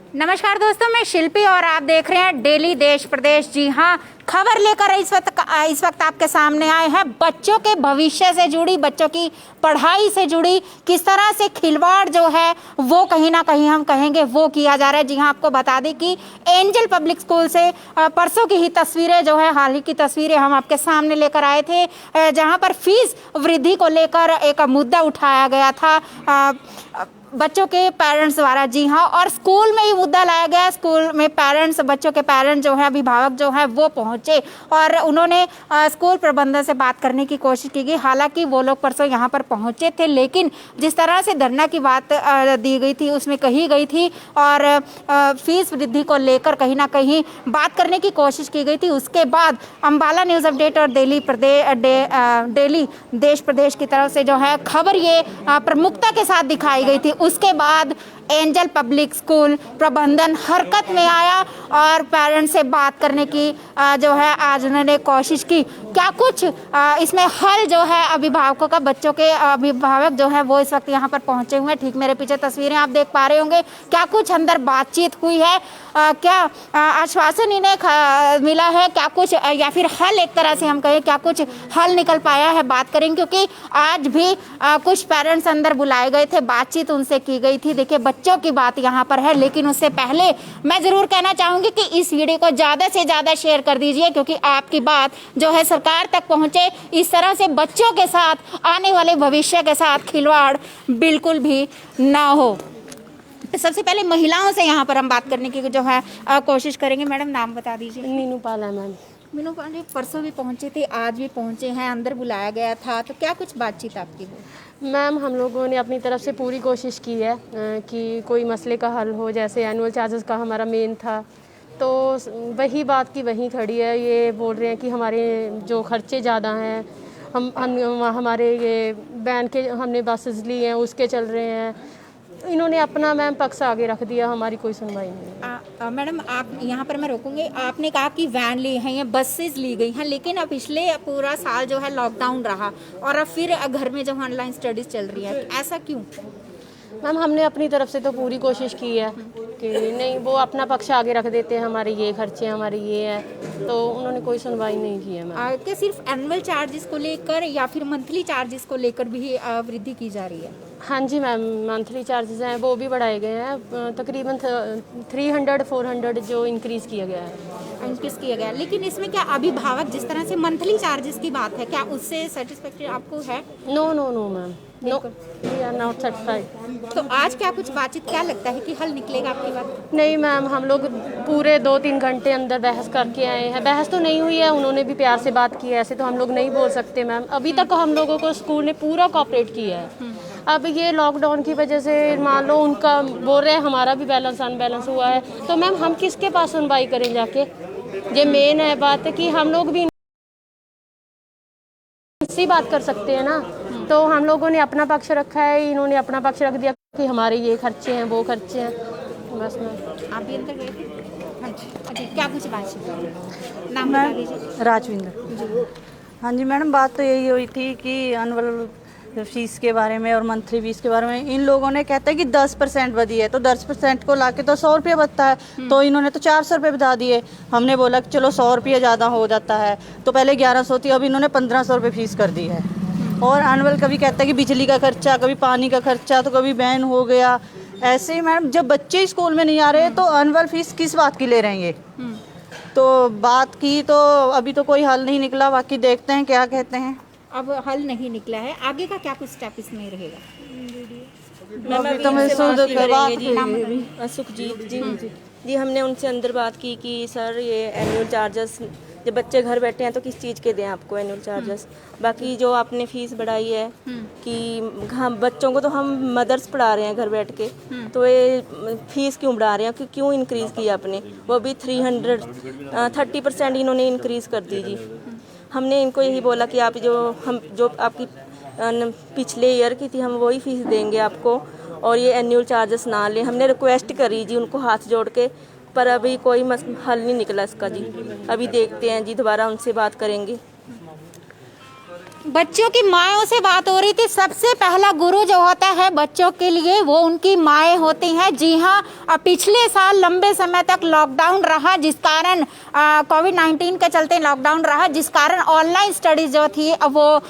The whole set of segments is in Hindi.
नमस्कार दोस्तों, मैं शिल्पी और आप देख रहे हैं डेली देश प्रदेश। जी हाँ, खबर लेकर इस वक्त आपके सामने आए हैं बच्चों के भविष्य से जुड़ी, बच्चों की पढ़ाई से जुड़ी किस तरह से खिलवाड़ जो है वो कहीं ना कहीं हम कहेंगे वो किया जा रहा है। जी हाँ, आपको बता दें कि एंजल पब्लिक स्कूल से परसों की ही तस्वीरें जो है, हाल ही की तस्वीरें हम आपके सामने लेकर आए थे, जहाँ पर फीस वृद्धि को लेकर एक मुद्दा उठाया गया था बच्चों के पेरेंट्स द्वारा। जी हाँ, और स्कूल में ही मुद्दा लाया गया। स्कूल में पेरेंट्स, बच्चों के पेरेंट्स जो है, अभिभावक जो है वो पहुंचे और उन्होंने स्कूल प्रबंधन से बात करने की कोशिश की गई। हालांकि वो लोग परसों यहाँ पर पहुंचे थे, लेकिन जिस तरह से धरना की बात दी गई थी उसमें कही गई थी और फीस वृद्धि को लेकर कहीं ना कहीं बात करने की कोशिश की गई थी। उसके बाद अम्बाला न्यूज़ अपडेट और डेली देश प्रदेश की तरफ से जो है खबर ये प्रमुखता के साथ दिखाई गई थी। उसके बाद एंजल पब्लिक स्कूल प्रबंधन हरकत में आया और पेरेंट्स से बात करने की जो है आज उन्होंने कोशिश की। क्या कुछ इसमें हल जो है अभिभावकों का, बच्चों के अभिभावक जो है वो इस वक्त यहाँ पर पहुँचे हुए हैं। ठीक मेरे पीछे तस्वीरें आप देख पा रहे होंगे। क्या कुछ अंदर बातचीत हुई है, क्या आश्वासन इन्हें मिला है, क्या कुछ या फिर हल, एक तरह से हम कहें क्या कुछ हल निकल पाया है, बात करेंगे। क्योंकि आज भी कुछ पेरेंट्स अंदर बुलाए गए थे, बातचीत उनसे की गई थी। देखिए, बच्चों की बात यहाँ पर है, लेकिन उससे पहले मैं ज़रूर कहना चाहूँगी कि इस वीडियो को ज़्यादा से ज़्यादा शेयर कर दीजिए, क्योंकि आपकी बात जो है सरकार तक पहुँचे। इस तरह से बच्चों के साथ, आने वाले भविष्य के साथ खिलवाड़ बिल्कुल भी ना हो। सबसे पहले महिलाओं से यहाँ पर हम बात करने की जो है कोशिश करेंगे। मैडम, नाम बता दीजिए। मीनू पाल है मैम। मीनू पाल जी, परसों भी पहुँचे थे, आज भी पहुँचे हैं, अंदर बुलाया गया था, तो क्या कुछ बातचीत आपकी हुई? मैम, हम लोगों ने अपनी तरफ से पूरी कोशिश की है कि कोई मसले का हल हो। जैसे एनुअल चार्जेस का हमारा मेन था, तो वही बात की वहीं खड़ी है। ये बोल रहे हैं कि हमारे जो खर्चे ज़्यादा हैं, हम हमारे ये बैन के हमने बसेस ली हैं उसके चल रहे हैं। इन्होंने अपना मैम पक्ष आगे रख दिया, हमारी कोई सुनवाई नहीं। मैडम, आप यहाँ पर मैं रोकूंगी। आपने कहा कि वैन ली हैं या बसेस ली गई हैं, लेकिन अब पिछले पूरा साल जो है लॉकडाउन रहा और अब फिर घर में जो ऑनलाइन स्टडीज चल रही है, ऐसा क्यों? मैम, हमने अपनी तरफ से तो पूरी कोशिश की है कि नहीं, वो अपना पक्ष आगे रख देते हैं, हमारे ये खर्चे, हमारे ये है, तो उन्होंने कोई सुनवाई नहीं की है मैम। क्या सिर्फ एनुअल चार्जेस को लेकर या फिर मंथली चार्जेस को लेकर भी वृद्धि की जा रही है? हाँ जी मैम, मंथली चार्जेस हैं वो भी बढ़ाए गए हैं, तकरीबन 300-400 जो इंक्रीज़ किया गया है। इंक्रीज किया गया, लेकिन इसमें क्या अभिभावक, जिस तरह से मंथली चार्जेस की बात है, क्या उससे सेटिस्फैक्ट्री आपको है? No no no ma'am, no, we are not satisfied. तो आज क्या कुछ बातचीत, क्या लगता है कि हल निकलेगा आपकी बात? नहीं मैम, हम लोग पूरे 2-3 घंटे अंदर बहस करके आए हैं। बहस तो नहीं हुई है, उन्होंने भी प्यार से बात की है, ऐसे तो हम लोग नहीं बोल सकते मैम। अभी तक हम लोगों को स्कूल ने पूरा कोऑपरेट किया है। अब ये लॉकडाउन की वजह से मान लो उनका बोल रहे हैं हमारा भी बैलेंस अनबैलेंस हुआ है, तो मैम हम किसके पास सुनवाई करें जाके? ये मेन है बात है कि हम लोग भी इसी बात कर सकते हैं ना। तो हम लोगों ने अपना पक्ष रखा है, इन्होंने अपना पक्ष रख दिया कि हमारे ये खर्चे हैं, वो खर्चे हैं, बस मैम। आप भी अंदर गए थे? हाँ जी। अच्छा, क्या कुछ बातचीत? नाम बता दीजिए। राजविंदर। हाँ जी मैडम, बात तो यही हुई थी कि एनुअल फीस के बारे में और मंथली फीस के बारे में। इन लोगों ने कहते हैं कि 10% बढ़ी है, तो 10% को लाके तो 100 रुपये बढ़ता है, तो इन्होंने तो 400 रुपये बढ़ा दिए। हमने बोला कि चलो 100 रुपये ज़्यादा हो जाता है, तो पहले 1100 थी, अब इन्होंने 1500 रुपये फीस कर दी है। और एनुअल कभी कहता है कि बिजली का खर्चा, कभी पानी का खर्चा, तो कभी बैन हो गया। ऐसे ही मैडम, जब बच्चे स्कूल में नहीं आ रहे तो एनुअल फीस किस बात की ले रहे हैं? तो बात की तो अभी तो कोई हल नहीं निकला, बाकी देखते हैं क्या कहते हैं। अब हल नहीं निकला है, आगे का क्या कुछ स्टेप इसमें रहेगा? सुखजीत जी, हमने उनसे अंदर बात की कि सर ये एनुअल चार्जेस, जब बच्चे घर बैठे हैं तो किस चीज़ के दें आपको एनुअल चार्जेस। बाकी जो आपने फीस बढ़ाई है कि हम बच्चों को तो हम मदर्स पढ़ा रहे हैं घर बैठ के, तो ये फीस क्यों बढ़ा रहे हैं, कि क्यों इंक्रीज़ किया आपने? वो भी 30% इन्होंने इंक्रीज़ कर दी जी। हमने इनको यही बोला कि आप जो आपकी पिछले ईयर की थी हम वही फीस देंगे आपको, और ये एनुअल चार्जेस ना लें। हमने रिक्वेस्ट करी जी उनको हाथ जोड़ के, पर अभी कोई हल नहीं निकला इसका जी। अभी देखते हैं जी, दोबारा उनसे बात करेंगे। बच्चों की मायों से बात हो रही थी। सबसे पहला गुरु जो होता है बच्चों के लिए वो उनकी माएँ होती हैं। जी हाँ, पिछले साल लंबे समय तक लॉकडाउन रहा, जिस कारण कोविड-19 के चलते लॉकडाउन रहा, जिस कारण ऑनलाइन स्टडीज जो थी वो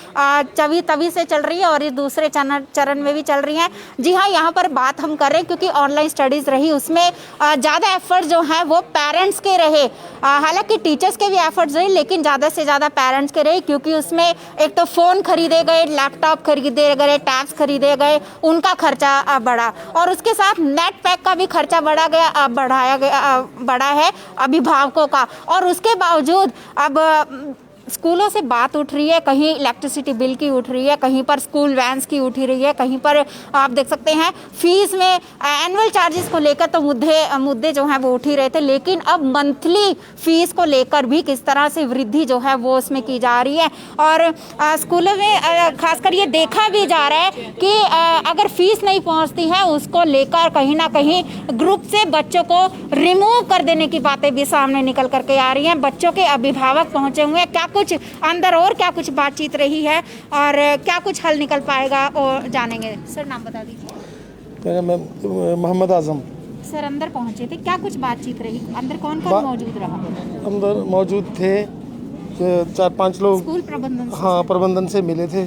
तभी से चल रही है और ये दूसरे चरण में भी चल रही हैं। जी हाँ, यहाँ पर बात हम कर रहे हैं क्योंकि ऑनलाइन स्टडीज़ रही, उसमें ज़्यादा एफर्ट जो हैं वो पेरेंट्स के रहे। हालांकि टीचर्स के भी एफर्ट्स रहे, लेकिन ज़्यादा से ज़्यादा पेरेंट्स के रहे, क्योंकि उसमें एक तो फ़ोन खरीदे गए, लैपटॉप खरीदे गए, टैब्स खरीदे गए, उनका खर्चा बढ़ा और उसके साथ नेट पैक का भी खर्चा बढ़ा है अभिभावकों का। और उसके बावजूद अब स्कूलों से बात उठ रही है, कहीं इलेक्ट्रिसिटी बिल की उठ रही है, कहीं पर स्कूल वैन्स की उठ रही है, कहीं पर आप देख सकते हैं फीस में एनुअल चार्जेस को लेकर तो मुद्दे जो हैं वो उठ ही रहे थे, लेकिन अब मंथली फीस को लेकर भी किस तरह से वृद्धि जो है वो उसमें की जा रही है। और स्कूलों में खासकर ये देखा भी जा रहा है कि अगर फीस नहीं पहुँचती है उसको लेकर कहीं ना कहीं ग्रुप से बच्चों को रिमूव कर देने की बातें भी सामने निकल करके आ रही हैं। बच्चों के अभिभावक पहुँचे हुए हैं, क्या कुछ अंदर और क्या कुछ बातचीत रही है और क्या कुछ हल निकल पाएगा और जानेंगे। सर नाम बता दीजिए। मैं मोहम्मद आजम। सर अंदर पहुंचे थे, क्या कुछ बातचीत रही, अंदर कौन कौन मौजूद रहा? अंदर मौजूद थे 4-5 लोग, स्कूल प्रबंधन से? हाँ, प्रबंधन से मिले थे।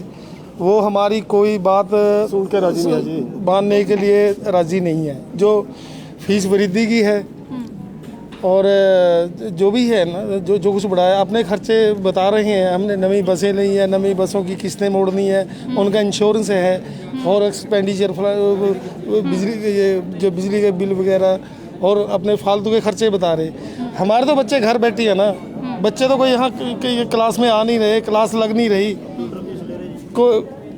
वो हमारी कोई बात सुन के राजी नहीं है, मानने के लिए राजी नहीं है। जो फीस वृद्धि की है और जो भी है ना, जो कुछ बढ़ाया, अपने खर्चे बता रहे हैं। हमने नई बसें ली हैं, नई बसों की किस्तें मोड़नी है, उनका इंश्योरेंस है और एक्सपेंडिचर बिजली के बिल वगैरह और अपने फालतू के खर्चे बता रहे। हमारे तो बच्चे घर बैठे हैं ना, बच्चे तो कोई यहाँ क्लास में आ नहीं रहे, क्लास लग नहीं रही,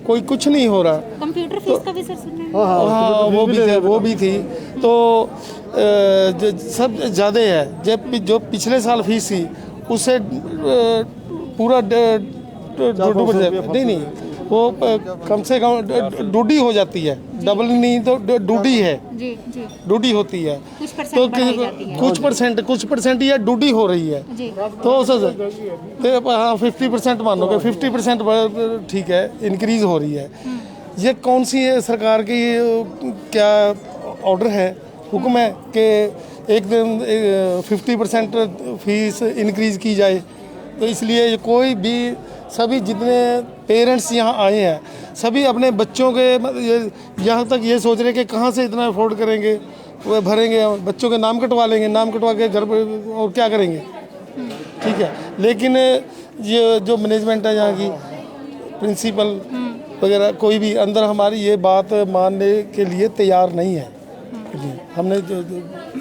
कोई कुछ नहीं हो रहा। कंप्यूटर फीस का भी सर सुन रहे हैं? हाँ, वो भी थी। तो सब ज़्यादा है। जो पिछले साल फीस थी उससे पूरा नहीं, वो कम से कम डूडी हो जाती है, डबल नहीं तो डूडी है, डूडी होती है। तो कुछ परसेंट या डूडी हो रही है। तो हाँ 50% मानो कि 50% ठीक है, इंक्रीज हो रही है। ये कौन सी है सरकार की क्या ऑर्डर है, हुक्म है कि एक दिन 50% फीस इंक्रीज़ की जाए? तो इसलिए कोई भी सभी जितने पेरेंट्स यहाँ आए हैं सभी अपने बच्चों के यहाँ तक ये सोच रहे कि कहाँ से इतना अफोर्ड करेंगे, वो भरेंगे, बच्चों के नाम कटवा लेंगे, नाम कटवा के घर पर और क्या करेंगे। ठीक है, लेकिन ये जो मैनेजमेंट है यहाँ की, प्रिंसिपल वगैरह, कोई भी अंदर हमारी ये बात मानने के लिए तैयार नहीं है। जी, हमने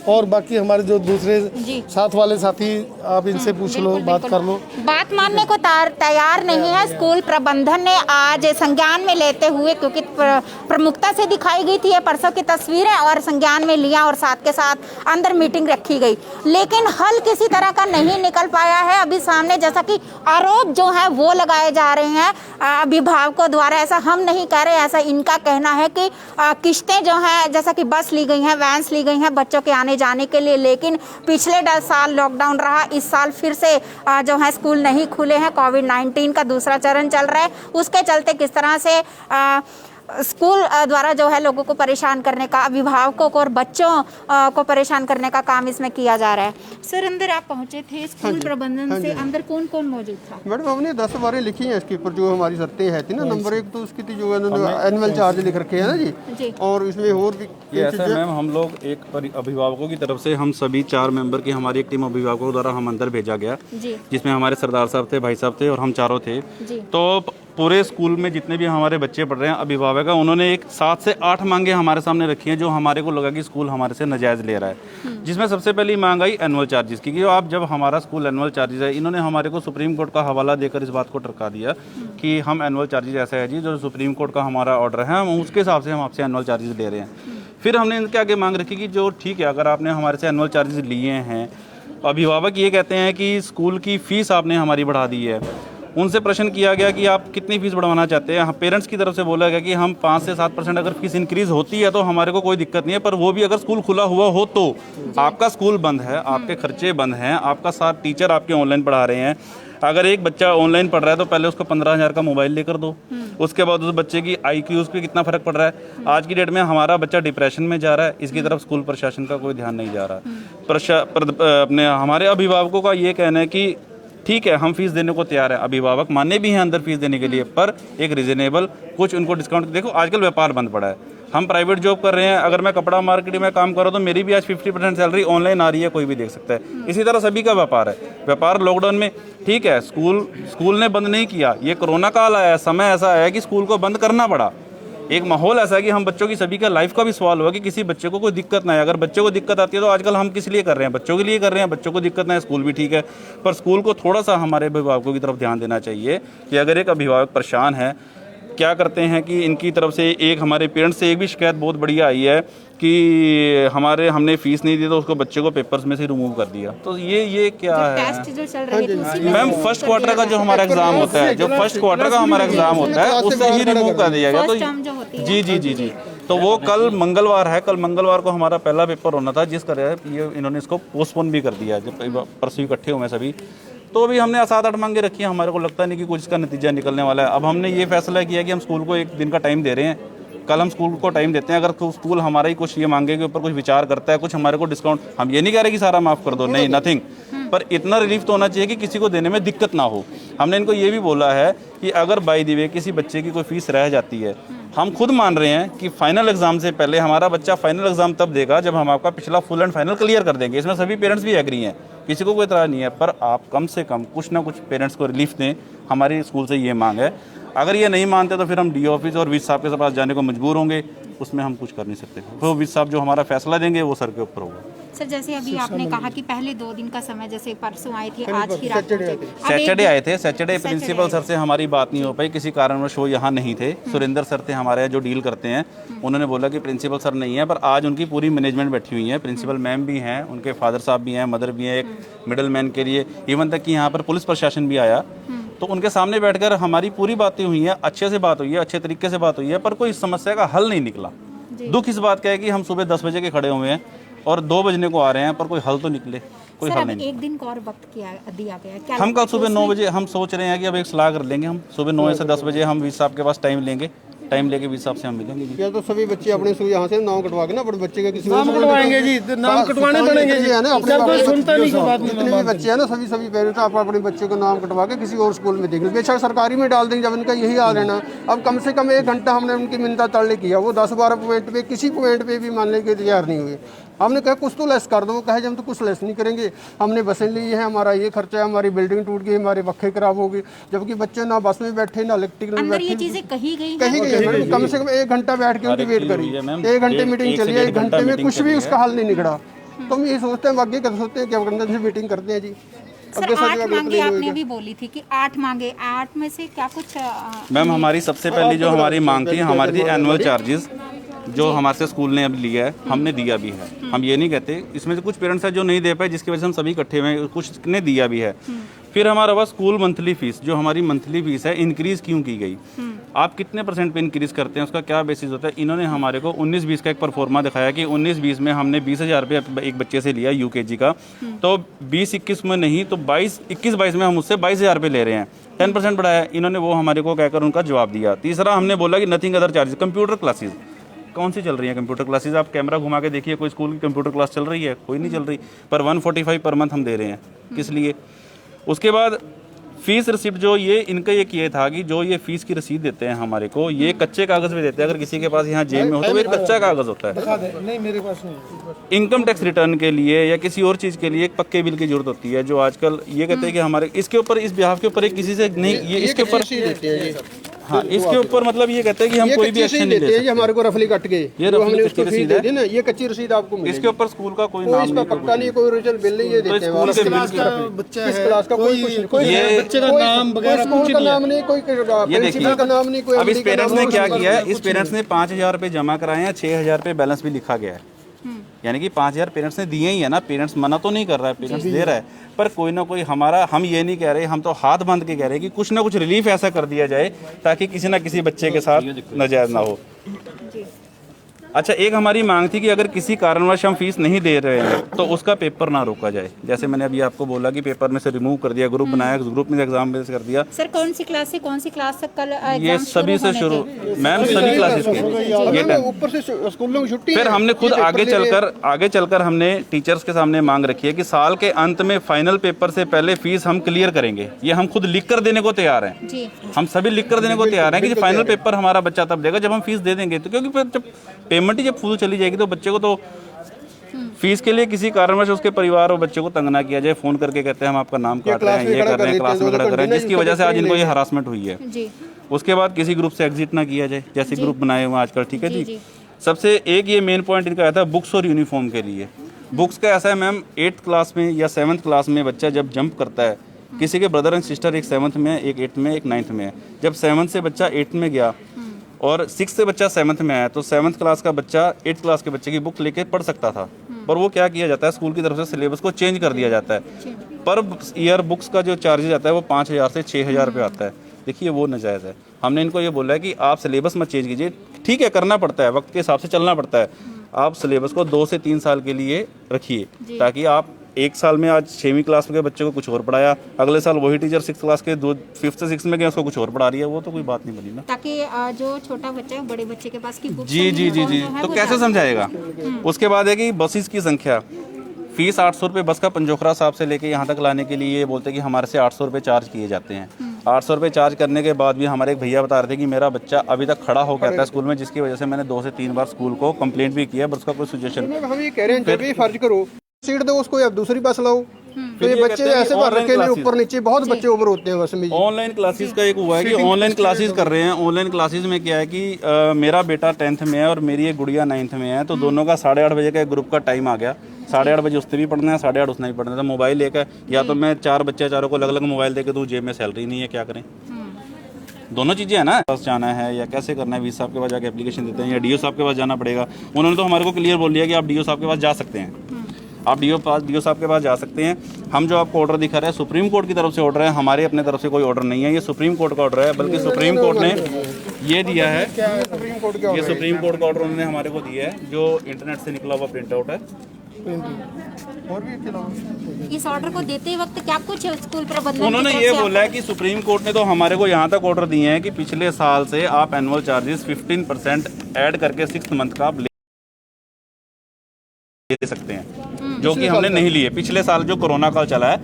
और बाकी हमारे जो दूसरे साथ वाले साथी, आप इनसे पूछ लो, बात कर लो। बात मानने को तैयार नहीं है। स्कूल प्रबंधन ने आज संज्ञान में लेते हुए, क्योंकि प्रमुखता से दिखाई गई थी ये परसों की तस्वीरें, और संज्ञान में लिया और साथ के साथ अंदर मीटिंग रखी गई, लेकिन हल किसी तरह का नहीं निकल पाया है अभी सामने। जैसा कि आरोप जो है वो लगाए जा रहे हैं अभिभावकों द्वारा, ऐसा हम नहीं कह रहे, ऐसा इनका कहना है कि किस्तें जो हैं, जैसा कि बस ली गई हैं, वैन्स ली गई हैं बच्चों के आने जाने के लिए, लेकिन पिछले 10 साल लॉकडाउन रहा, इस साल फिर से जो है स्कूल नहीं खुले हैं, कोविड-19 का दूसरा चरण चल रहा है, उसके चलते किस तरह से स्कूल द्वारा जो है लोगों को परेशान करने का, अभिभावकों को और बच्चों को परेशान करने का काम इसमें किया जा रहा है। सर अंदर आप पहुंचे थे स्कूल प्रबंधन से, अंदर कौन कौन मौजूद था? मैडम हमने 10 बारें लिखी हैं इसके ऊपर, जो हमारी शर्तें हैं थी ना। नंबर 1 तो उसकी थी जो एनुअल चार्ज लिख रखे हैं ना जी, और इसमें और भी ऐसा मैम, हम लोग एक अभिभावकों की तरफ से हम सभी 4 मेंबर की हमारी एक टीम अभिभावकों द्वारा हम अंदर भेजा गया, जिसमें हमारे सरदार साहब थे, भाई साहब थे और हम चारों थे। तो पूरे स्कूल में जितने भी हमारे बच्चे पढ़ रहे हैं, अभिभावक है, उन्होंने एक 7 से 8 मांगे हमारे सामने रखी हैं, जो हमारे को लगा कि स्कूल हमारे से नाजायज़ ले रहा है। जिसमें सबसे पहली मांग आई एनुअल चार्जेस की, कि आप जब हमारा स्कूल एनुअल चार्जेस है, इन्होंने हमारे को सुप्रीम कोर्ट का हवाला देकर इस बात को टरका दिया कि हम एनुअल चार्जेस ऐसा है जी, जो सुप्रीम कोर्ट का हमारा ऑर्डर है, हम उसके हिसाब से हम आपसे एनुअल चार्जेस ले रहे हैं। फिर हमने इनके आगे मांग रखी कि जो ठीक है, अगर आपने हमारे से एनुअल चार्जेस लिए हैं, अभिभावक ये कहते हैं कि स्कूल की फ़ीस आपने हमारी बढ़ा दी है। उनसे प्रश्न किया गया कि आप कितनी फ़ीस बढ़वाना चाहते हैं। पेरेंट्स की तरफ से बोला गया कि हम 5 से 7% अगर फीस इंक्रीज़ होती है तो हमारे को कोई दिक्कत नहीं है, पर वो भी अगर स्कूल खुला हुआ हो तो। आपका स्कूल बंद है, आपके खर्चे बंद हैं, आपका साथ टीचर आपके ऑनलाइन पढ़ा रहे हैं, अगर एक बच्चा ऑनलाइन पढ़ रहा है तो पहले उसको 15,000 का मोबाइल लेकर दो, उसके बाद उस बच्चे की IQ उस पर कितना फर्क पड़ रहा है। आज की डेट में हमारा बच्चा डिप्रेशन में जा रहा है, इसकी तरफ स्कूल प्रशासन का कोई ध्यान नहीं जा रहा। अपने हमारे अभिभावकों का ये कहना है कि ठीक है, हम फीस देने को तैयार है, अभिभावक माने भी हैं अंदर फीस देने के लिए, पर एक रीजनेबल कुछ उनको डिस्काउंट। देखो आजकल व्यापार बंद पड़ा है, हम प्राइवेट जॉब कर रहे हैं, अगर मैं कपड़ा मार्केट में काम कर रहा हूँ तो मेरी भी आज 50% सैलरी ऑनलाइन आ रही है, कोई भी देख सकता है। इसी तरह सभी का व्यापार है। व्यापार लॉकडाउन में ठीक है, स्कूल ने बंद नहीं किया, ये कोरोना काल आया, समय ऐसा आया कि स्कूल को बंद करना पड़ा। एक माहौल ऐसा है कि हम बच्चों की सभी का लाइफ का भी सवाल हुआ कि किसी बच्चे को कोई दिक्कत ना आए। अगर बच्चे को दिक्कत आती है तो आजकल हम किस लिए कर रहे हैं, बच्चों के लिए कर रहे हैं। बच्चों को दिक्कत ना है, स्कूल भी ठीक है, पर स्कूल को थोड़ा सा हमारे अभिभावकों की तरफ ध्यान देना चाहिए कि अगर एक अभिभावक परेशान है, क्या करते हैं कि इनकी तरफ से एक हमारे पेरेंट्स से एक भी शिकायत बहुत बढ़िया आई है कि हमने फीस नहीं दी तो उसको बच्चे को पेपर्स में से रिमूव कर दिया। तो ये क्या है मैम, फर्स्ट क्वार्टर का जो हमारा एग्जाम होता है, जो फर्स्ट क्वार्टर का हमारा एग्जाम होता है उससे ही रिमूव कर दिया गया। तो जी, तो वो कल मंगलवार है, कल मंगलवार को हमारा पहला पेपर होना था, जिस कारण ये इन्होंने इसको पोस्टपोन भी कर दिया। जब परसों इकट्ठे हुए सभी, तो अभी हमने 7-8 मांगे रखी हैं, हमारे को लगता नहीं कि कुछ इसका नतीजा निकलने वाला है। अब हमने ये फैसला किया कि हम स्कूल को 1 दिन का टाइम दे रहे हैं, कल हम स्कूल को टाइम देते हैं। अगर स्कूल हमारा ही कुछ ये मांगे के ऊपर कुछ विचार करता है, कुछ हमारे को डिस्काउंट, हम ये नहीं कह रहे कि सारा माफ़ कर दो, नहीं, नथिंग, पर इतना रिलीफ तो होना चाहिए कि किसी को देने में दिक्कत ना हो। हमने इनको ये भी बोला है कि अगर बाय द वे किसी बच्चे की कोई फीस रह जाती है, हम खुद मान रहे हैं कि फाइनल एग्जाम से पहले हमारा बच्चा फाइनल एग्जाम तब देगा जब हम आपका पिछला फुल एंड फाइनल क्लियर कर देंगे। इसमें सभी पेरेंट्स भी एग्री हैं, किसी को कोई इतराज़ नहीं है, पर आप कम से कम कुछ ना कुछ पेरेंट्स को रिलीफ दें। हमारी स्कूल से ये मांग है। अगर ये नहीं मानते तो फिर हम DO ऑफिस और वीसी साहब के पास जाने को मजबूर होंगे, उसमें हम कुछ कर नहीं सकते। तो वीसी साहब जो हमारा फैसला देंगे वो सर के ऊपर होगा। सर जैसे अभी आपने कहा कि पहले 2 दिन का समय, जैसे परसों आए थे, आज ही रात सैटरडे आए थे। सैटरडे प्रिंसिपल सर से हमारी बात नहीं हो पाई, किसी कारणवश वो यहाँ नहीं थे। सुरेंद्र सर थे हमारे जो डील करते हैं, उन्होंने बोला कि प्रिंसिपल सर नहीं है, पर आज उनकी पूरी मैनेजमेंट बैठी हुई है। प्रिंसिपल मैम भी हैं, उनके फादर साहब भी हैं, मदर भी हैं, एक मिडल मैन के लिए, इवन तक कि यहाँ पर पुलिस प्रशासन भी आया। तो उनके सामने बैठकर हमारी पूरी बातें हुई हैं, अच्छे से बात हुई है, अच्छे तरीके से बात हुई है, पर कोई समस्या का हल नहीं निकला। दुख इस बात का है कि हम सुबह 10 बजे के खड़े हुए हैं और 2 बजने को आ रहे हैं, पर कोई हल तो निकले, कोई हल नहीं। एक दिन का और वक्त दिया गया क्या? हम कल सुबह 9 बजे हम सोच रहे हैं कि अब एक सलाह कर लेंगे, हम सुबह 9 से 10 बजे हम वीसी साहब के पास टाइम लेंगे, टाइम लेके वीसी साहब से हम मिलेंगे जी। क्या तो सभी बच्चे अपने यहाँ से नाम कटवा के ना अपने बच्चे का किसी नाम कटवाएंगे जी, नाम कटवाने पड़ेंगे जी, सब कोई सुनता नहीं, कोई बात नहीं। जितने भी बच्चे हैं ना, सभी पेरेंट्स आप अपने बच्चे को नाम कटवा के किसी और स्कूल में देख लो, बेशक सरकारी में डाल देंगे जब इनका यही हाल है ना। अब कम से कम 1 घंटा हमने उनकी मिन्नत तड़ले किया, वो 10-12 पॉइंट पे किसी पॉइंट पे भी मानने के तैयार नहीं हुए। हमने कहा कुछ तो लेस कर दो, वो कहे जब तो कुछ लेस नहीं करेंगे, हमने बसें ली है, हमारा ये खर्चा है, हमारी बिल्डिंग टूट गई, हमारे पक्खे खराब हो गए, जबकि बच्चे ना बस में बैठे ना इलेक्ट्रिक में बैठे। ये चीजें कही गई मैडम, कम से कम 1 घंटा बैठ के उनकी वेट करी, 1 घंटे मीटिंग चली है, 1 घंटे में कुछ भी उसका हल नहीं निकला। तो हम ये सोचते हैं आगे कर सोचते हैं कि अंदर से मीटिंग करते हैं जी। सर 8 मांगे आपने भी बोली थी कि 8 मांगे, 8 में से क्या कुछ? मैम हमारी सबसे पहली जो हमारी मांग थी, हमारी थी एनुअल चार्जेस, जो हमारे से स्कूल ने अब लिया है, हमने दिया भी है। हम ये नहीं कहते, इसमें से कुछ पेरेंट्स हैं जो नहीं दे पाए, जिसकी वजह से हम सभी इकट्ठे हुए, कुछ ने दिया भी है। फिर हमारा हुआ स्कूल मंथली फीस, जो हमारी मंथली फीस है इंक्रीज क्यों की गई, आप कितने % पे इंक्रीज करते हैं, उसका क्या बेसिस होता है। इन्होंने हमारे को 19-20 का एक परफॉर्मा दिखाया कि 19-20 में हमने 20,000 रुपये एक बच्चे से लिया UKG का, तो 20-21 में नहीं तो 21-22 में हम उससे 22,000 रुपये ले रहे हैं, 10% बढ़ाया। इन्होंने वो हमारे को कहकर उनका जवाब दिया। तीसरा हमने बोला कि nothing other charges. Computer classes कौन सी चल रही है कंप्यूटर क्लासेज, आप कैमरा घुमा के देखिए, कोई स्कूल की कंप्यूटर क्लास चल रही है? कोई नहीं चल रही, पर 145 पर मंथ हम दे रहे हैं, किस लिए। उसके बाद फीस रिसिप्ट, जो ये इनका ये किया था कि जो ये फीस की रसीद देते हैं हमारे को, ये कच्चे कागज में देते हैं। अगर किसी के पास यहाँ जेब में हो तो ये कच्चा कागज होता है। नहीं मेरे पास नहीं। इनकम टैक्स रिटर्न के लिए या किसी और चीज़ के लिए एक पक्के बिल की जरूरत होती है, जो आजकल ये कहते हैं कि हमारे इसके ऊपर, इस बिहाफ के ऊपर एक किसी से नहीं, ये इसके ऊपर, हाँ इसके ऊपर मतलब ये कहते हैं कि हम कोई भी एक्शन नहीं ले सकते। हमारे को रफली कट गए, ये रफली कट रसीद है ना, ये कच्ची रसीद आपको मिलेगी। इसके ऊपर स्कूल का कोई नाम नहीं, पक्का नहीं, कोई ओरिजिनल बिल नहीं, ये देते हैं। किस क्लास का बच्चा है, क्लास का कोई बच्चे का नाम वगैरह कुछ नहीं नाम नहीं, कोई प्रिंसिपल का नाम नहीं, कोई। अब इस पेरेंट्स ने क्या किया है, इस पेरेंट्स ने 5,000 रुपये जमा कराए हैं, 6,000 रुपये बैलेंस भी लिखा गया है, यानी कि 5,000 पेरेंट्स ने दिए ही है ना। पेरेंट्स मना तो नहीं कर रहा है, पेरेंट्स दे रहा है, पर कोई ना कोई हमारा, हम ये नहीं कह रहे, हम तो हाथ बांध के कह रहे हैं कि कुछ ना कुछ रिलीफ ऐसा कर दिया जाए ताकि किसी ना किसी बच्चे के साथ नाजायज ना हो। अच्छा, एक हमारी मांग थी कि अगर किसी कारणवश हम फीस नहीं दे रहे हैं तो उसका पेपर ना रोका जाए। जैसे मैंने अभी आपको बोला कि पेपर में से रिमूव कर दिया, ग्रुप बनाया, ग्रुप में एग्जाम बेस कर दिया। सर कौन सी क्लास से कौन सी क्लास तक कल ये सभी से शुरू, मैम सभी क्लासेस के ये ऊपर से स्कूलों की छुट्टी। फिर हमने खुद आगे चलकर हमने टीचर्स के सामने मांग रखी है कि साल के अंत में फाइनल पेपर से पहले फीस हम क्लियर करेंगे। ये हम खुद लिख कर देने को तैयार हैं जी। हम सभी लिख कर देने को तैयार हैं कि फाइनल पेपर हमारा बच्चा तब देगा जब हम फीस दे देंगे। तो क्योंकि फिर जब पेमेंट ही जब फूल चली जाएगी तो बच्चे को तो फीस के लिए किसी कारणवश उसके परिवार और बच्चे को तंग ना किया जाए। फोन करके कहते हैं हम आपका नाम काट रहे हैं, ये कर रहे हैं, क्लास में खड़ा कर रहे हैं, जिसकी वजह से आज इनको ये हरासमेंट हुई है। जी। उसके बाद किसी ग्रुप से एग्जिट ना किया जाए, जैसे ग्रुप बनाए हुए आजकल, ठीक है जी। सबसे एक ये मेन पॉइंट इनका आया था बुक्स और यूनिफॉर्म के लिए। बुक्स का ऐसा है मैम, 8th क्लास में या 7th क्लास में बच्चा जब जंप करता है, किसी के ब्रदर एंड सिस्टर एक 7th में है, एक 8th में, एक 9th में है। जब 7th से बच्चा 8th में गया और 6th से बच्चा 7th में आया तो 7th क्लास का बच्चा 8th क्लास के बच्चे की बुक लेके पढ़ सकता था। पर वो क्या किया जाता है, स्कूल की तरफ से सिलेबस को चेंज कर दिया जाता है। पर ईयर बुक्स का जो चार्जेज आता है वो 5000 से 6000 रुपये आता है। देखिए वो नाजायज़ है। हमने इनको ये बोला है कि आप सिलेबस मत चेंज कीजिए, ठीक है करना पड़ता है, वक्त के हिसाब से चलना पड़ता है। आप सिलेबस को 2 से 3 साल के लिए रखिए, ताकि आप एक साल में आज 6वीं क्लास के बच्चे को कुछ और पढ़ाया, अगले साल वही टीचर 6th क्लास के 5th से 6th में गए उसको कुछ और पढ़ा रही है, वो तो कोई बात नहीं बनी ना। ताकि जो छोटा बच्चा है बड़े बच्चे के पास की बुक जी जी जी जी, तो कैसे समझाएगा। उसके बाद है कि बसेस की संख्या, फीस 800 रुपये बस का पंजोखरा साहब से लेके यहाँ तक लाने के लिए ये बोलते हैं कि हमारे से 800 रुपये चार्ज किए जाते हैं। 800 रुपये चार्ज करने के बाद भी हमारे एक भैया बता रहे थे कि मेरा बच्चा अभी तक खड़ा हो गया था स्कूल में, जिसकी वजह से मैंने 2 से 3 बार स्कूल को कंप्लेंट भी किया, बट उसका कोई सिचुएशन। हम ये कह रहे हैं जब भी फर्ज करो सीट दो उसको, या दूसरी बस लाओ। तो ये बच्चे ऐसे भर रखे हैं ऊपर नीचे, बहुत बच्चे ओवर होते हैं बस में। ऑनलाइन क्लासेस का एक हुआ है कि ऑनलाइन क्लासेस कर रहे हैं। ऑनलाइन क्लासेस में क्या है कि मेरा बेटा 10th में है और मेरी एक गुड़िया 9th में है, तो दोनों का 8:30 बजे का एक ग्रुप का टाइम आ गया। 8:30 बजे उसने भी पढ़ना है, 8:30 उसने भी पढ़ना है। तो मोबाइल लेकर या तो मैं 4 बच्चे चारों को अलग अलग मोबाइल देकर दूँ, जेब में सैलरी नहीं है, क्या करें। दोनों चीज़ें हैं ना, बस जाना है या कैसे करना है, वीस साहब के पास जाके एप्लीकेशन देते हैं या डीओ साहब के पास जाना पड़ेगा। उन्होंने तो हमारे को क्लियर बोल दिया कि आप डीओ साहब के पास जा सकते हैं, आप डीओ साहब के पास जा सकते हैं। हम जो आपको ऑर्डर दिखा रहे हैं सुप्रीम कोर्ट की तरफ से ऑर्डर है, हमारे अपने तरफ से कोई ऑर्डर नहीं है। ये सुप्रीम कोर्ट का ऑर्डर है, बल्कि सुप्रीम कोर्ट ने ये दिया है, ये सुप्रीम कोर्ट का ऑर्डर उन्होंने हमारे को दिया है, जो इंटरनेट से निकला हुआ प्रिंट आउट है। इस ऑर्डर को देते वक्त क्या कुछ स्कूल प्रबंधन उन्होंने ये बोला है कि सुप्रीम कोर्ट ने तो हमारे को यहाँ तक ऑर्डर दिए हैं कि पिछले साल से आप एनुअल चार्जेस 15% ऐड करके 6th मंथ का आप ले सकते हैं, जो कि हमने नहीं लिए। पिछले साल जो कोरोना काल चला है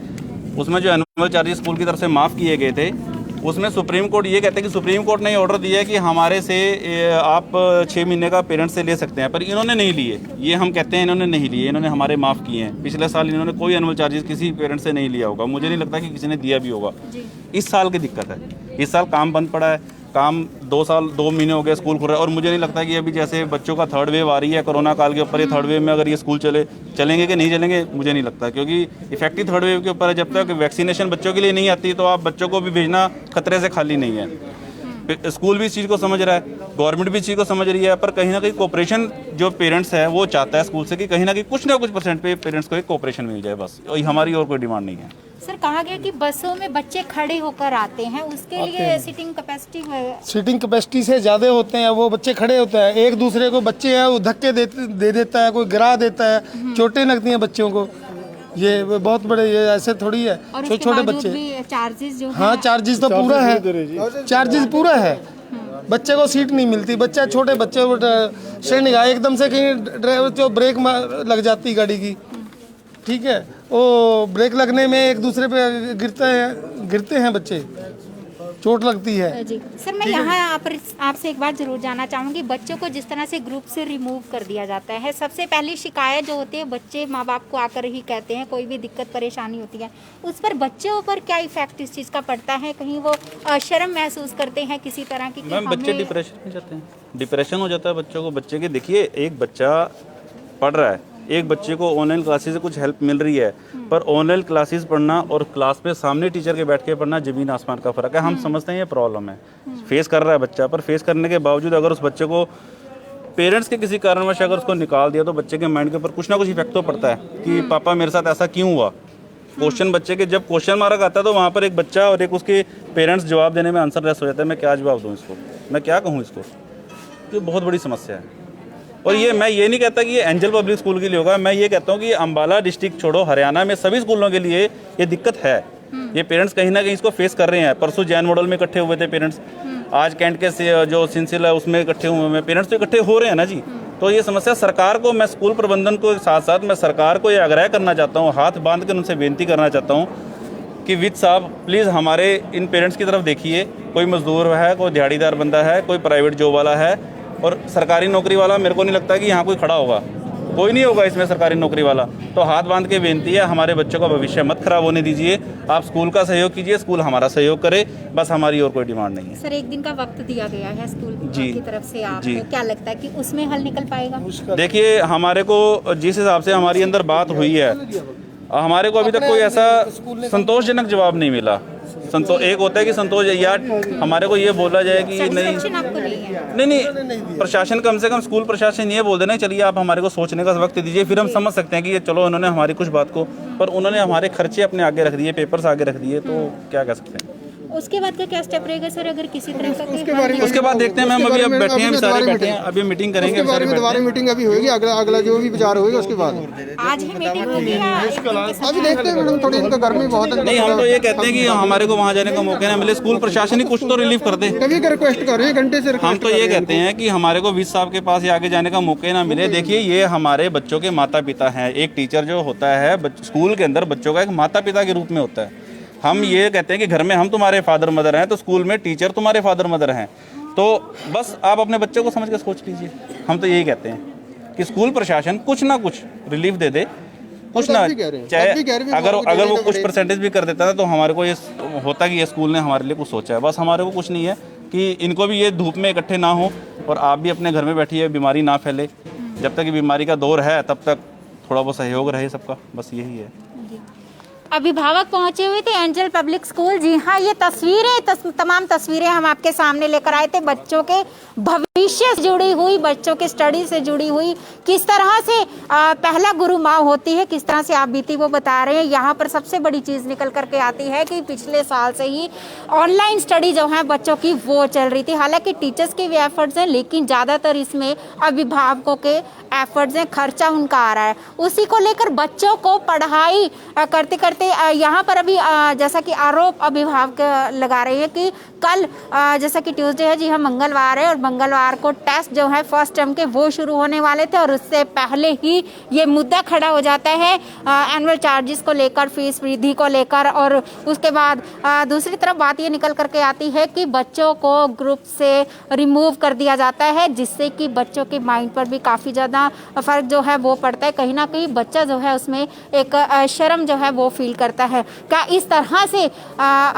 उसमें जो एनुअल चार्जेस स्कूल की तरफ से माफ़ किए गए थे, उसमें सुप्रीम कोर्ट ये कहते हैं कि सुप्रीम कोर्ट ने ऑर्डर दिया है कि हमारे से आप 6 महीने का पेरेंट्स से ले सकते हैं, पर इन्होंने नहीं लिए। ये हम कहते हैं इन्होंने नहीं लिए, इन्होंने हमारे माफ़ किए हैं। पिछले साल इन्होंने कोई एनुअल चार्जेस किसी पेरेंट्स से नहीं लिया होगा, मुझे नहीं लगता कि किसी ने दिया भी होगा। इस साल की दिक्कत है, इस साल काम बंद पड़ा है, काम 2 महीने हो गए स्कूल खुल रहा है, और मुझे नहीं लगता कि अभी जैसे बच्चों का 3rd वेव आ रही है कोरोना काल के ऊपर, ये 3rd वेव में अगर ये स्कूल चलेंगे कि नहीं चलेंगे मुझे नहीं लगता, क्योंकि इफेक्टिव 3rd वेव के ऊपर है। जब तक वैक्सीनेशन बच्चों के लिए नहीं आती तो आप बच्चों को भी भेजना खतरे से खाली नहीं है। स्कूल भी इस चीज़ को समझ रहा है, गवर्नमेंट भी इस चीज़ को समझ रही है, पर कहीं ना कहीं कोऑपरेशन जो पेरेंट्स है वो चाहता है स्कूल से कि कहीं ना कुछ परसेंट पे पेरेंट्स को एक कोऑपरेशन मिल जाए, बस हमारी और कोई डिमांड नहीं है। सर कहा गया कि बसों में बच्चे खड़े होकर आते हैं, उसके लिए सीटिंग कैपेसिटी से ज़्यादा होते हैं, वो बच्चे खड़े होते हैं, एक दूसरे को बच्चे हैं वो धक्के दे देता है, कोई गिरा देता है, चोटें लगती हैं बच्चों को। ये बहुत बड़े, ये ऐसे थोड़ी है, छोटे बच्चे। चार्जेस जो हाँ चार्जेस तो पूरा है, चार्जेस पूरा है। बच्चे को सीट नहीं मिलती, बच्चा छोटे बच्चे स्टैंड एकदम से कहीं ड्राइवर जो ब्रेक लग जाती गाड़ी की, ठीक है, वो ब्रेक लगने में एक दूसरे पे गिरते हैं बच्चे, चोट लगती है। जी सर, मैं यहाँ आपसे एक बात जरूर जानना चाहूँगी, बच्चों को जिस तरह से ग्रुप से रिमूव कर दिया जाता है, सबसे पहली शिकायत जो होती है बच्चे माँ बाप को आकर ही कहते हैं, कोई भी दिक्कत परेशानी होती है उस पर बच्चों पर क्या इफेक्ट इस चीज़ का पड़ता है? कहीं वो शर्म महसूस करते हैं किसी तरह की? मैम बच्चे डिप्रेशन में जाते हैं, डिप्रेशन हो जाता है बच्चों को। बच्चे के देखिए, एक बच्चा पढ़ रहा है, एक बच्चे को ऑनलाइन क्लासेस से कुछ हेल्प मिल रही है, पर ऑनलाइन क्लासेस पढ़ना और क्लास पे सामने टीचर के बैठ के पढ़ना ज़मीन आसमान का फ़र्क है। हम समझते हैं ये प्रॉब्लम है, फेस कर रहा है बच्चा, पर फेस करने के बावजूद अगर उस बच्चे को पेरेंट्स के किसी कारणवश अगर उसको निकाल दिया तो बच्चे के माइंड के ऊपर कुछ ना कुछ इफेक्ट तो पड़ता है कि पापा मेरे साथ ऐसा क्यों हुआ। क्वेश्चन बच्चे के जब क्वेश्चन मार्क आता है तो वहाँ पर एक बच्चा और एक उसके पेरेंट्स जवाब देने में आंसर लेस हो जाता है। मैं क्या जवाब दूँ इसको, मैं क्या कहूँ इसको, ये बहुत बड़ी समस्या है। और ये मैं ये नहीं कहता कि ये एंजल पब्लिक स्कूल के लिए होगा, मैं ये कहता हूँ कि अम्बाला डिस्ट्रिक्ट छोड़ो हरियाणा में सभी स्कूलों के लिए ये दिक्कत है। ये पेरेंट्स कहीं ना कहीं इसको फेस कर रहे हैं। परसों जैन मॉडल में इकट्ठे हुए थे पेरेंट्स, आज कैंट के जो सिंसिल है उसमें इकट्ठे हुए हैं पेरेंट्स, तो इकट्ठे हो रहे हैं ना जी। तो ये समस्या सरकार को, मैं स्कूल प्रबंधन को साथ साथ मैं सरकार को ये आग्रह करना चाहता हूँ, हाथ बांध कर उनसे बेनती करना चाहता हूँ कि विद साहब प्लीज़ हमारे इन पेरेंट्स की तरफ देखिए। कोई मजदूर है, कोई दिहाड़ीदार बंदा है, कोई प्राइवेट जॉब वाला है और सरकारी नौकरी वाला, मेरे को नहीं लगता कि यहाँ कोई खड़ा होगा, कोई नहीं होगा इसमें सरकारी नौकरी वाला। तो हाथ बांध के बेनती है, हमारे बच्चों का भविष्य मत खराब होने दीजिए। आप स्कूल का सहयोग कीजिए, स्कूल हमारा सहयोग करे, बस हमारी और कोई डिमांड नहीं है। सर, एक दिन का वक्त दिया गया है स्कूल जी की तरफ से, आपको जी। क्या लगता है कि उसमें हल निकल पाएगा? देखिए, हमारे को जिस हिसाब से हमारी अंदर बात हुई है, हमारे को अभी तक कोई ऐसा संतोषजनक जवाब नहीं मिला। एक होता है कि संतोष, या हमारे को ये बोला जाए कि नहीं Satisfaction आपको नहीं है? नहीं, प्रशासन कम से कम स्कूल प्रशासन ये बोल देना चलिए आप हमारे को सोचने का वक्त दीजिए, फिर हम समझ सकते हैं कि ये चलो उन्होंने हमारी कुछ बात को, पर उन्होंने हमारे खर्चे अपने आगे रख दिए, पेपर्स आगे रख दिए, तो क्या कह सकते हैं। उसके बाद का क्या स्टेप रहेगा सर, अगर किसी तरह का उसके बाद देखते हैं मैम, अभी अब बैठे हैं, सारे बैठे हैं, अभी मीटिंग करेंगे, उसके बारे में दोबारा मीटिंग अभी होगी, अगला जो भी विचार होगा उसके बाद आज ही मीटिंग होगी या अभी देखते हैं मैडम, थोड़ी इनका गर्मी बहुत है। नहीं, हम तो ये कहते हैं कि हमारे को वहाँ जाने का मौका ना मिले, स्कूल प्रशासन ही कुछ तो रिलीफ कर दे। कभी का रिक्वेस्ट कर रहे हैं, घंटे से हम तो ये कहते हैं कि हमारे को विस साहब के पास ये आगे जाने का मौका ना मिले। देखिए, ये हमारे बच्चों के माता पिता हैं। एक टीचर जो होता है स्कूल के अंदर बच्चों का एक माता पिता के रूप में होता है। हम ये कहते हैं कि घर में हम तुम्हारे फादर मदर हैं, तो स्कूल में टीचर तुम्हारे फादर मदर हैं। तो बस आप अपने बच्चों को समझ के सोच लीजिए। हम तो यही कहते हैं कि स्कूल प्रशासन कुछ ना कुछ रिलीफ दे दे, कुछ ना, चाहे अगर वो कुछ परसेंटेज भी कर देता है तो हमारे को ये होता कि ये स्कूल ने हमारे लिए कुछ सोचा है। बस हमारे को कुछ नहीं है कि इनको भी ये धूप में इकट्ठे ना हो और आप भी अपने घर में बैठिए, बीमारी ना फैले। जब तक ये बीमारी का दौर है तब तक थोड़ा बहुत सहयोग रहे सबका, बस यही है। अभिभावक पहुंचे हुए थे एंजल पब्लिक स्कूल। जी हाँ, ये तमाम तस्वीरें हम आपके सामने लेकर आए थे, बच्चों के भविष्य से जुड़ी हुई, बच्चों के स्टडी से जुड़ी हुई, किस तरह से पहला गुरु माँ होती है, किस तरह से आप बीती वो बता रहे हैं। यहाँ पर सबसे बड़ी चीज़ निकल करके आती है कि पिछले साल से ही ऑनलाइन स्टडी जो है बच्चों की वो चल रही थी। हालांकि टीचर्स के भी एफर्ट्स हैं, लेकिन ज़्यादातर इसमें अभिभावकों के एफर्ट्स हैं, खर्चा उनका आ रहा है। उसी को लेकर बच्चों को पढ़ाई करते करते यहाँ पर अभी जैसा कि आरोप अभिभावक लगा रहे हैं कि कल जैसा कि ट्यूसडे है, जी हाँ मंगलवार है, और मंगलवार को टेस्ट जो है फर्स्ट टर्म के वो शुरू होने वाले थे और उससे पहले ही ये मुद्दा खड़ा हो जाता है एनुअल चार्जेस को लेकर, फीस वृद्धि को लेकर। और उसके बाद दूसरी तरफ बात ये निकल करके आती है कि बच्चों को ग्रुप से रिमूव कर दिया जाता है, जिससे कि बच्चों के माइंड पर भी काफ़ी ज़्यादा फ़र्क जो है वो पड़ता है। कहीं ना कहीं बच्चा जो है उसमें एक शर्म जो है वो फील करता है। क्या इस तरह से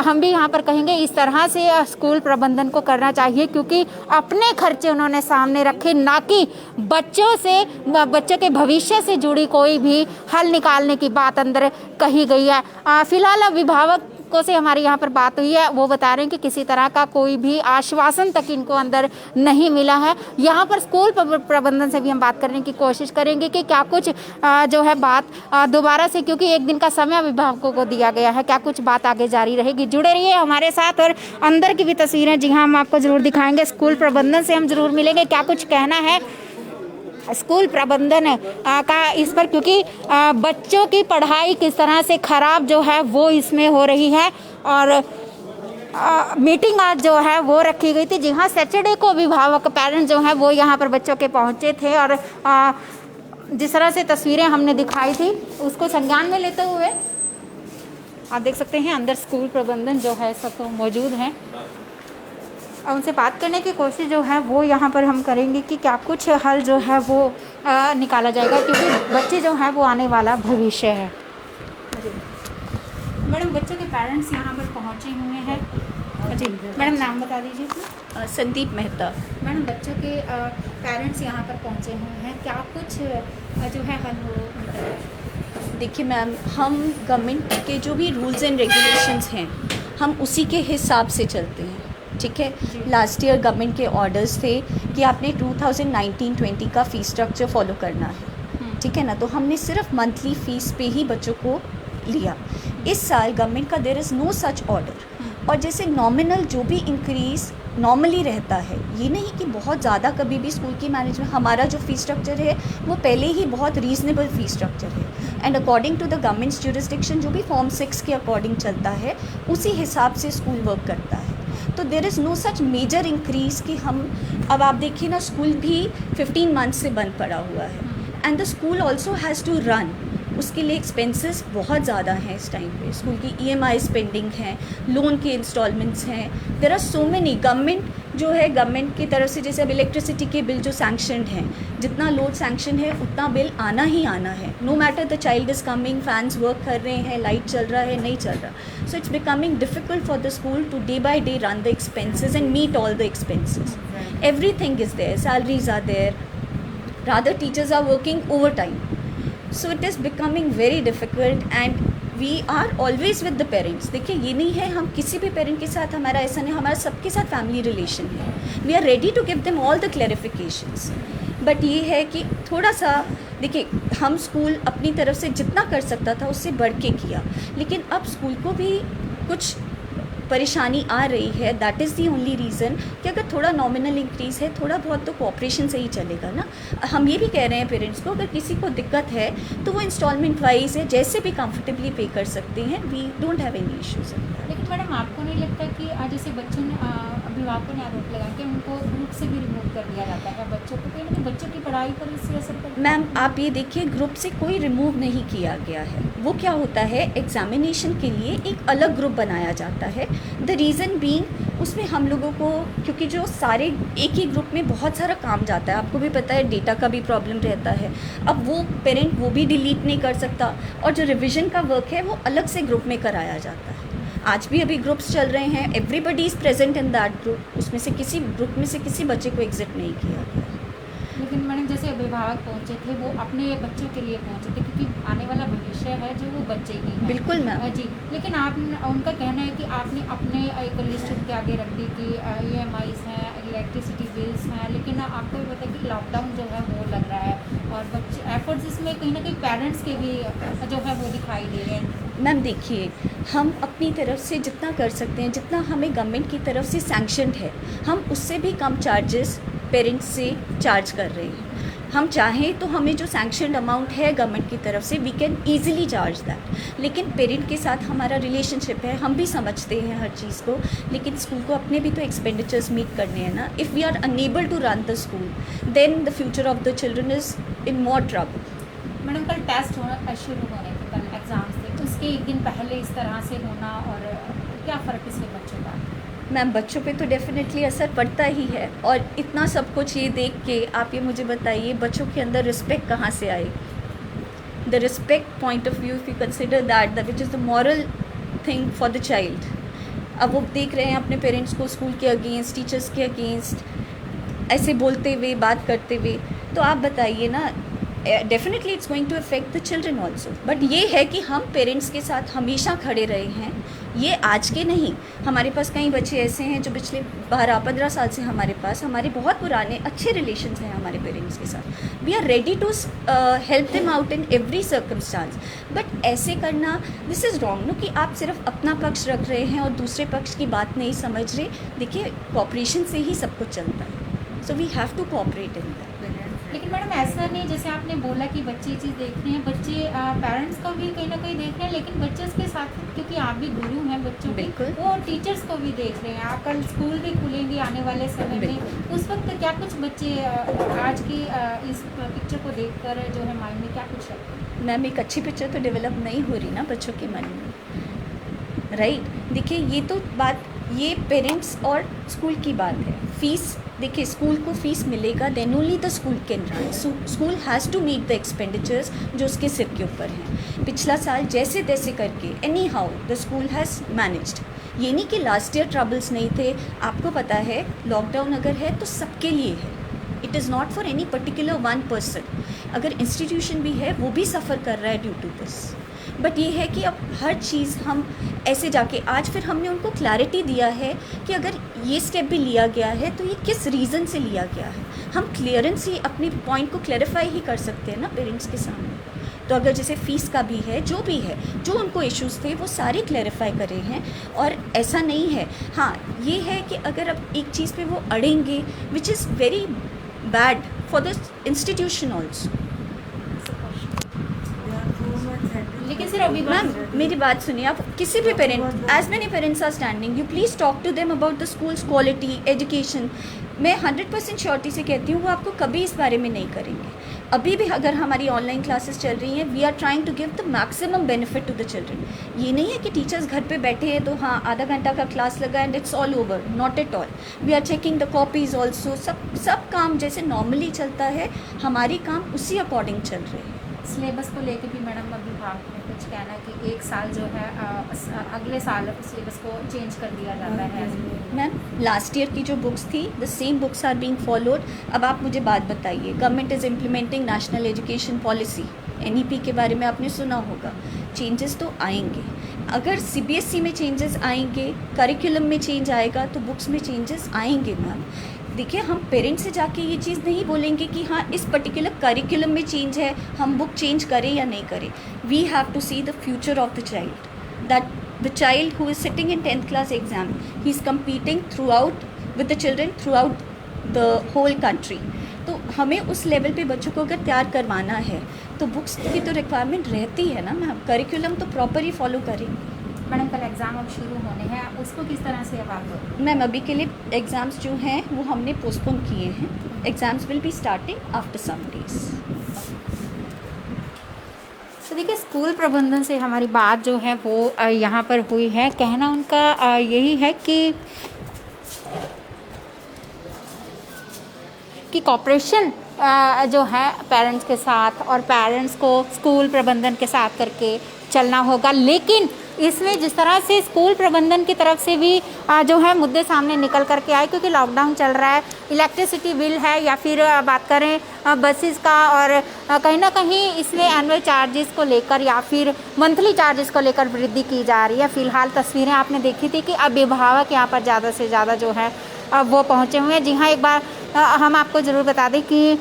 हम भी यहाँ पर कहेंगे, इस तरह से स्कूल प्रबंधन को करना चाहिए, क्योंकि अपने खर्चे उन्होंने सामने रखे, ना कि बच्चों के भविष्य से जुड़ी कोई भी हल निकालने की बात अंदर कही गई है। फिलहाल अभिभावक को से हमारी यहाँ पर बात हुई है, वो बता रहे हैं कि किसी तरह का कोई भी आश्वासन तक इनको अंदर नहीं मिला है। यहाँ पर स्कूल प्रबंधन से भी हम बात करने की कोशिश करेंगे कि क्या कुछ जो है बात दोबारा से, क्योंकि एक दिन का समय अभिभावकों को दिया गया है, क्या कुछ बात आगे जारी रहेगी। जुड़े रहिए हमारे साथ और अंदर की भी तस्वीरें जी हाँ हम आपको ज़रूर दिखाएंगे। स्कूल प्रबंधन से हम ज़रूर मिलेंगे, क्या कुछ कहना है स्कूल प्रबंधन का इस पर, क्योंकि बच्चों की पढ़ाई किस तरह से ख़राब जो है वो इसमें हो रही है। और मीटिंग आज जो है वो रखी गई थी। जी हाँ, सैटरडे को अभिभावक पेरेंट्स जो है वो यहाँ पर बच्चों के पहुँचे थे और जिस तरह से तस्वीरें हमने दिखाई थी उसको संज्ञान में लेते हुए आप देख सकते हैं अंदर स्कूल प्रबंधन जो है सब तो मौजूद हैं और उनसे बात करने की कोशिश जो है वो यहाँ पर हम करेंगे कि क्या कुछ हल जो है वो निकाला जाएगा, क्योंकि बच्चे जो हैं वो आने वाला भविष्य है। मैडम, बच्चों के पेरेंट्स यहाँ पर पहुँचे हुए हैं। जी मैडम, नाम बता दीजिए। संदीप मेहता। मैडम, बच्चों के पेरेंट्स यहाँ पर पहुँचे हुए हैं, क्या कुछ जो है हल हो? देखिए मैम, हम गवर्नमेंट के जो भी रूल्स एंड रेगुलेशंस हैं हम उसी के हिसाब से चलते हैं, ठीक है। लास्ट ईयर गवर्नमेंट के ऑर्डर्स थे कि आपने 2019-20 का फ़ीस स्ट्रक्चर फॉलो करना है, ठीक है ना। तो हमने सिर्फ मंथली फ़ीस पे ही बच्चों को लिया। इस साल गवर्नमेंट का there is no such order, और जैसे नॉमिनल जो भी इंक्रीज़ नॉर्मली रहता है, ये नहीं कि बहुत ज़्यादा कभी भी स्कूल की मैनेजमेंट, हमारा जो फ़ी स्ट्रक्चर है वो पहले ही बहुत रीज़नेबल फ़ी स्ट्रक्चर है and according to the government's jurisdiction जो भी फॉर्म 6 के अकॉर्डिंग चलता है उसी हिसाब से स्कूल वर्क करता है। तो there is no such major increase कि हम, अब आप देखिए ना स्कूल भी 15 मंथ से बंद पड़ा हुआ है and the school also has to run, उसके लिए एक्सपेंसेस बहुत ज़्यादा हैं इस टाइम पे। स्कूल की EMI पेंडिंग हैं, लोन के इंस्टॉलमेंट्स हैं, there are so many. Government जो है, गवर्नमेंट की तरफ से जैसे अब इलेक्ट्रिसिटी के बिल जो सैंक्शनड हैं, जितना लोड सैंक्शन है उतना बिल आना ही आना है, no matter the child is coming, fans work कर रहे हैं, लाइट चल रहा है नहीं चल रहा। So it's becoming difficult for the school to day by day run the expenses and meet all the expenses. Everything is there, salaries are there, rather teachers are working overtime, so it is becoming very difficult and we are always with the parents। देखिए ये नहीं है हम किसी भी पेरेंट के साथ, हमारा ऐसा नहीं, हमारा सबके साथ फैमिली रिलेशन है, we are ready to give them all the clarifications. But ये है कि थोड़ा सा देखिए, हम स्कूल अपनी तरफ से जितना कर सकता था उससे बढ़ के किया, लेकिन अब स्कूल को भी कुछ परेशानी आ रही है। That is the only reason कि अगर थोड़ा नॉमिनल इंक्रीज़ है, थोड़ा बहुत तो कोऑपरेशन से ही चलेगा ना। हम ये भी कह रहे हैं पेरेंट्स को, अगर किसी को दिक्कत है तो वो इंस्टॉलमेंट वाइज है, जैसे भी कंफर्टेबली पे कर सकते हैं, we don't have any issues. लेकिन मैडम आपको नहीं लगता कि जैसे बच्चों ने अभिभावकों ने आरोप लगाया कि उनको ग्रुप से भी रिमूव कर दिया जाता है बच्चों को, कहीं ना कहीं बच्चों की पढ़ाई पर इससे असर पड़ता है? मैम आप ये देखिए, ग्रुप से कोई रिमूव नहीं किया गया है। वो क्या होता है, एग्जामिनेशन के लिए एक अलग ग्रुप बनाया जाता है। द रीज़न बीइंग उसमें हम लोगों को, क्योंकि जो सारे एक ही ग्रुप में बहुत सारा काम जाता है, आपको भी पता है डेटा का भी प्रॉब्लम रहता है। अब वो पेरेंट वो भी डिलीट नहीं कर सकता, और जो रिविज़न का वर्क है वो अलग से ग्रुप में कराया जाता है। आज भी अभी ग्रुप्स चल रहे हैं, everybody is present in that group, उसमें से किसी ग्रुप में से किसी बच्चे को एग्जिट नहीं किया गया। लेकिन मैडम जैसे अभिभावक पहुंचे थे वो अपने बच्चों के लिए पहुंचे थे, क्योंकि आने वाला भविष्य है जो वो बच्चे ही है। बिल्कुल मैम जी, लेकिन आप, उनका कहना है कि आपने अपने एक लिस्ट के आगे रख दी कि EMIs हैं, इलेक्ट्रिसिटी बिल्स हैं, लेकिन आपको भी पता है कि लॉकडाउन जो है वो लग रहा है और बच्चे एफर्ट्स इसमें कहीं ना कहीं पेरेंट्स के भी जो है वो दिखाई दे रहे हैं। मैम देखिए, हम अपनी तरफ से जितना कर सकते हैं, जितना हमें गवर्नमेंट की तरफ से सैंक्शनड है, हम उससे भी कम चार्जेस पेरेंट्स से चार्ज कर रहे हैं। हम चाहें तो हमें जो सैंक्शनड अमाउंट है गवर्नमेंट की तरफ से, we can easily charge that, लेकिन पेरेंट के साथ हमारा रिलेशनशिप है, हम भी समझते हैं हर चीज़ को, लेकिन स्कूल को अपने भी तो एक्सपेंडिचर्स मीट करने हैं ना। If we are unable to run the school then the future of the children is in more trouble. Madam कल टेस्ट शुरू होने थे, कल एग्ज़ाम्स थे, तो उसके एक दिन पहले इस तरह से होना और क्या फ़र्क इसमें बच्चों का? मैम बच्चों पे तो डेफिनेटली असर पड़ता ही है, और इतना सब कुछ ये देख के आप ये मुझे बताइए बच्चों के अंदर रिस्पेक्ट कहाँ से आएगी? The respect point of view, if you consider that which is the moral thing for the child. अब वो देख रहे हैं अपने पेरेंट्स को स्कूल के अगेंस्ट, टीचर्स के अगेंस्ट ऐसे बोलते हुए, बात करते हुए, तो आप बताइए ना, definitely it's going to affect the children also. But ये है कि हम पेरेंट्स के साथ हमेशा खड़े रहे हैं, ये आज के नहीं, हमारे पास कई बच्चे ऐसे हैं जो पिछले 12-15 साल से हमारे पास, हमारे बहुत पुराने अच्छे रिलेशंस हैं हमारे पेरेंट्स के साथ। We are ready to help them out in every circumstance. But ऐसे करना, दिस इज़ रॉन्ग नो, कि आप सिर्फ अपना पक्ष रख रहे हैं और दूसरे पक्ष की बात नहीं समझ रहे। देखिए कोऑपरेशन से ही सब कुछ चलता है, so we have to cooperate in that. लेकिन मैडम ऐसा नहीं, जैसे आपने बोला कि बच्चे चीज़ देख रहे हैं, बच्चे पेरेंट्स को भी कहीं ना कहीं देख रहे हैं, लेकिन बच्चे उसके साथ, क्योंकि आप भी गुरु हैं बच्चों के, बिल्कुल। वो टीचर्स को भी देख रहे हैं। आप कल स्कूल भी खुलेंगे आने वाले समय में, उस वक्त क्या कुछ बच्चे आज की इस पिक्चर को देखकर जो है माइंड में क्या कुछ है? मैम एक अच्छी पिक्चर तो डेवलप नहीं हो रही ना बच्चों के मन में, राइट? देखिए ये तो बात, ये पेरेंट्स और स्कूल की बात है। फीस देखिए, स्कूल को फीस मिलेगा, then only the school can run. School has to meet the expenditures जो उसके सिर के ऊपर हैं। पिछला साल जैसे तैसे करके any how the school has managed. ये नहीं कि लास्ट ईयर ट्रबल्स नहीं थे, आपको पता है लॉकडाउन अगर है तो सबके लिए है, it is not for any particular one person. अगर इंस्टीट्यूशन भी है वो भी सफ़र कर रहा है ड्यू टू दिस। बट ये है कि अब हर चीज़ हम ऐसे जाके, आज फिर हमने उनको क्लैरिटी दिया है कि अगर ये स्टेप भी लिया गया है तो ये किस रीज़न से लिया गया है। हम क्लियरेंस ही अपनी पॉइंट को क्लैरिफाई ही कर सकते हैं ना पेरेंट्स के सामने। तो अगर जैसे फ़ीस का भी है, जो भी है, जो उनको इश्यूज़ थे वो सारे क्लैरिफाई करे हैं। और ऐसा नहीं है, हाँ ये है कि अगर अब एक चीज़ पे वो अड़ेंगे which is very bad for the institution also. लेकिन सिर्फ अभी मैम मेरी बात सुनिए, आप किसी भी parent, as many parents are standing, you please talk to them about the school's quality education. मैं 100% श्योरिटी से कहती हूँ वो आपको कभी इस बारे में नहीं करेंगे। अभी भी अगर हमारी ऑनलाइन क्लासेस चल रही हैं, we are trying to give the maximum benefit to the children. ये नहीं है कि टीचर्स घर पे बैठे हैं तो हाँ आधा घंटा का क्लास लगा and it's all over, not at all. We are checking the copies also. सब काम जैसे नॉर्मली चलता है, हमारी काम उसी अकॉर्डिंग चल रहे हैं। सिलेबस को लेके भी मैडम अभिभावक ने कुछ कहना कि एक साल जो है अगले साल सिलेबस को चेंज कर दिया जाता है। मैम लास्ट ईयर की जो बुक्स थी, the same books are being followed. अब आप मुझे बात बताइए, government is implementing national education policy, NEP के बारे में आपने सुना होगा। चेंजेस तो आएंगे, अगर CBSE में चेंजेस आएंगे, करिकुलम में चेंज आएगा तो बुक्स में चेंजेस आएंगे। मैम देखिए, हम पेरेंट्स से जाके ये चीज़ नहीं बोलेंगे कि हाँ इस पर्टिकुलर करिकुलम में चेंज है, हम बुक चेंज करें या नहीं करें। We have to see the future of the child, that the child who is sitting in 10th class exam, he is competing through with the children through the whole country. तो हमें उस लेवल पे बच्चों को अगर तैयार करवाना है तो बुक्स की तो रिक्वायरमेंट रहती है ना मैम, करिकुलम तो प्रॉपर ही फॉलो करेंगे। मैडम कल एग्ज़ाम अब शुरू होने हैं, उसको किस तरह से अब आप? मैम अभी के लिए एग्ज़ाम्स जो हैं वो हमने पोस्टपोन किए हैं। Exams will be starting after some days. तो देखिए, स्कूल प्रबंधन से हमारी बात जो है वो यहाँ पर हुई है। कहना उनका यही है कि कॉपरेशन जो है पेरेंट्स के साथ और पेरेंट्स को स्कूल प्रबंधन के साथ करके चलना होगा। लेकिन इसमें जिस तरह से स्कूल प्रबंधन की तरफ से भी जो है मुद्दे सामने निकल कर के आए, क्योंकि लॉकडाउन चल रहा है, इलेक्ट्रिसिटी बिल है या फिर बात करें बसेस का, और कहीं ना कहीं इसमें एनुअल चार्जेस को लेकर या फिर मंथली चार्जेस को लेकर वृद्धि की जा रही है। फ़िलहाल तस्वीरें आपने देखी थी कि अभिभावक यहाँ पर ज़्यादा से ज़्यादा जो है वो पहुँचे हुए हैं। जी हाँ, एक बार हम आपको ज़रूर बता दें कि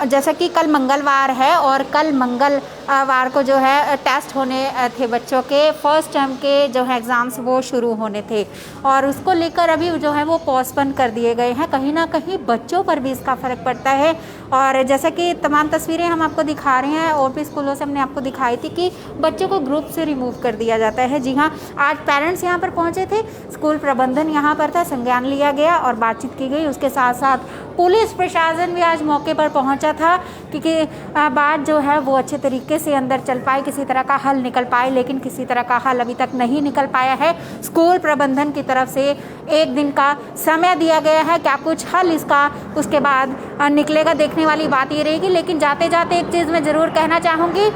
जैसा कि कल मंगलवार है और कल मंगलवार को जो है टेस्ट होने थे बच्चों के, फर्स्ट टर्म के जो है एग्ज़ाम्स वो शुरू होने थे और उसको लेकर अभी जो है वो पोस्टपोन कर दिए गए हैं। कहीं ना कहीं बच्चों पर भी इसका फ़र्क पड़ता है। और जैसा कि तमाम तस्वीरें हम आपको दिखा रहे हैं, और भी स्कूलों से हमने आपको दिखाई थी कि बच्चों को ग्रुप से रिमूव कर दिया जाता है। जी हाँ, आज पेरेंट्स यहाँ पर पहुँचे थे, स्कूल प्रबंधन यहाँ पर था, संज्ञान लिया गया और बातचीत की गई। उसके साथ साथ पुलिस प्रशासन भी आज मौके पर पहुंचा था, क्योंकि बात जो है वो अच्छे तरीके से अंदर चल पाए, किसी तरह का हल निकल पाए। लेकिन किसी तरह का हल अभी तक नहीं निकल पाया है। स्कूल प्रबंधन की तरफ से 1 दिन का समय दिया गया है, क्या कुछ हल इसका उसके बाद निकलेगा, देखने वाली बात ये रहेगी। लेकिन जाते जाते एक चीज़ मैं ज़रूर कहना चाहूँगी,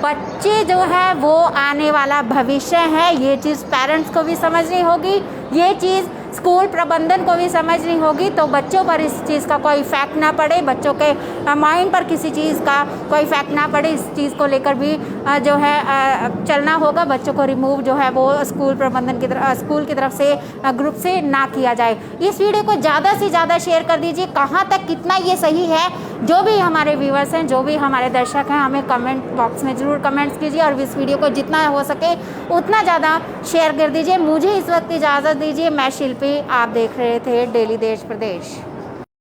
बच्चे जो है वो आने वाला भविष्य है। ये चीज़ पेरेंट्स को भी समझनी होगी, ये चीज़ स्कूल प्रबंधन को भी समझनी होगी, तो बच्चों पर इस चीज़ का कोई इफेक्ट ना पड़े, बच्चों के माइंड पर किसी चीज़ का कोई इफेक्ट ना पड़े। इस चीज़ को लेकर भी जो है चलना होगा। बच्चों को रिमूव जो है वो स्कूल प्रबंधन की तरफ, स्कूल की तरफ से, ग्रुप से ना किया जाए। इस वीडियो को ज़्यादा से ज़्यादा शेयर कर दीजिए। कहाँ तक कितना ये सही है, जो भी हमारे व्यूवर्स हैं, जो भी हमारे दर्शक हैं, हमें कमेंट बॉक्स में ज़रूर कमेंट्स कीजिए और इस वीडियो को जितना हो सके उतना ज़्यादा शेयर कर दीजिए। मुझे इस वक्त इजाज़त दीजिए। मैं शिल्पी, आप देख रहे थे डेली देश प्रदेश।